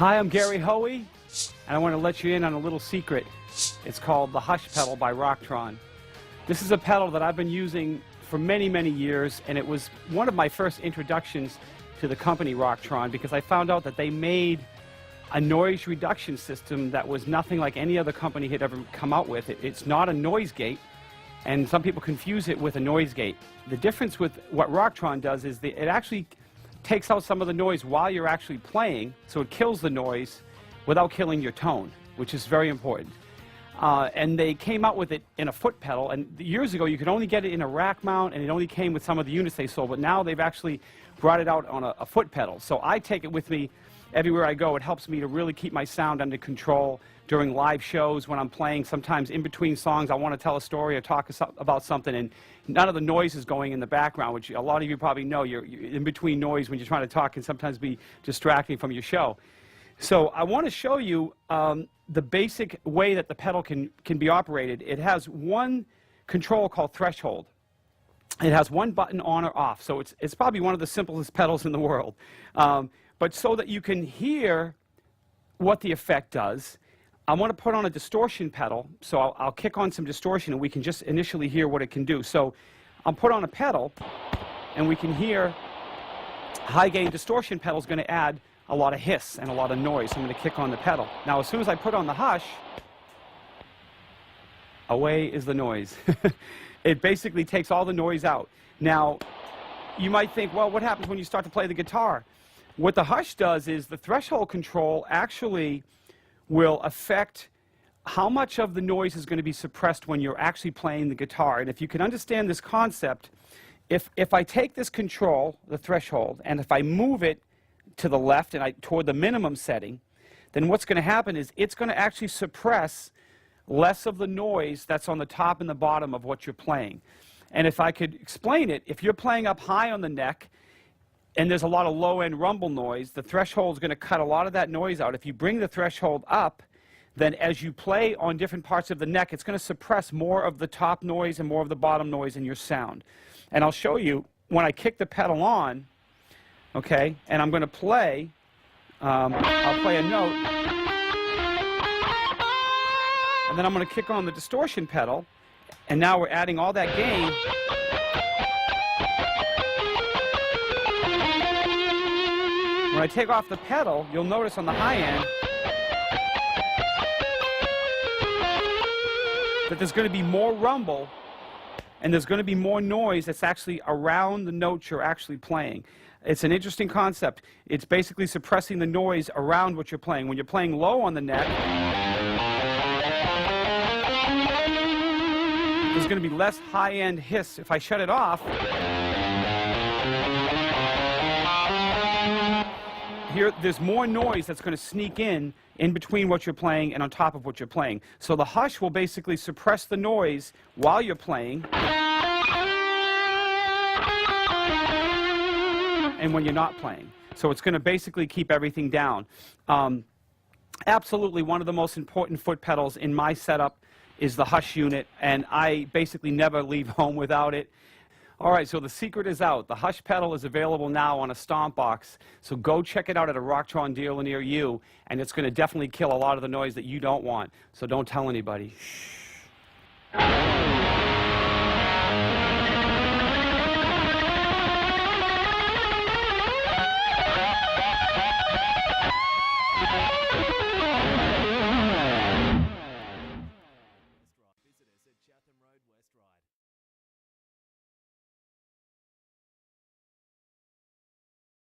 Hi, I'm Gary Hoey, and I want to let you in on a little secret. It's called the Hush pedal by Rocktron. This is a pedal that I've been using for many, many years, and it was one of my first introductions to the company Rocktron because I found out that they made a noise reduction system that was nothing like any other company had ever come out with. It's not a noise gate, and some people confuse it with a noise gate. The difference with what Rocktron does is it actually takes out some of the noise while you're actually playing, so it kills the noise without killing your tone, which is very important. And they came out with it in a foot pedal, and years ago you could only get it in a rack mount, and it only came with some of the units they sold, but now they've actually brought it out on a foot pedal. So I take it with me everywhere I go. It helps me to really keep my sound under control during live shows when I'm playing. Sometimes in between songs I want to tell a story or talk about something, and none of the noise is going in the background, which a lot of you probably know. You're in between noise when you're trying to talk can sometimes be distracting from your show. So I want to show you the basic way that the pedal can be operated. It has one control called threshold. It has one button on or off, so it's probably one of the simplest pedals in the world. But so that you can hear what the effect does, I want to put on a distortion pedal, so I'll kick on some distortion and we can just initially hear what it can do. So I'll put on a pedal and we can hear high gain distortion pedal is going to add a lot of hiss and a lot of noise. So I'm going to kick on the pedal. Now as soon as I put on the hush, away is the noise. It basically takes all the noise out. Now you might think, well, what happens when you start to play the guitar? What the hush does is the threshold control actually will affect how much of the noise is going to be suppressed when you're actually playing the guitar. And if you can understand this concept, if I take this control, the threshold, and if I move it to the left and toward the minimum setting, then what's going to happen is it's going to actually suppress less of the noise that's on the top and the bottom of what you're playing. And if I could explain it, if you're playing up high on the neck and there's a lot of low-end rumble noise, the threshold is going to cut a lot of that noise out. If you bring the threshold up, then as you play on different parts of the neck, it's going to suppress more of the top noise and more of the bottom noise in your sound. And I'll show you when I kick the pedal on, okay, and I'm going to play, I'll play a note, and then I'm going to kick on the distortion pedal, and now we're adding all that gain. When I take off the pedal, you'll notice on the high end that there's going to be more rumble and there's going to be more noise that's actually around the notes you're actually playing. It's an interesting concept. It's basically suppressing the noise around what you're playing. When you're playing low on the neck, there's going to be less high-end hiss. If I shut it off, here, there's more noise that's going to sneak in between what you're playing and on top of what you're playing. So the hush will basically suppress the noise while you're playing and when you're not playing. So it's going to basically keep everything down. Absolutely one of the most important foot pedals in my setup is the hush unit, and I basically never leave home without it. All right, so the secret is out. The hush pedal is available now on a stomp box, so go check it out at a Rocktron dealer near you, and it's going to definitely kill a lot of the noise that you don't want. So don't tell anybody. Shh.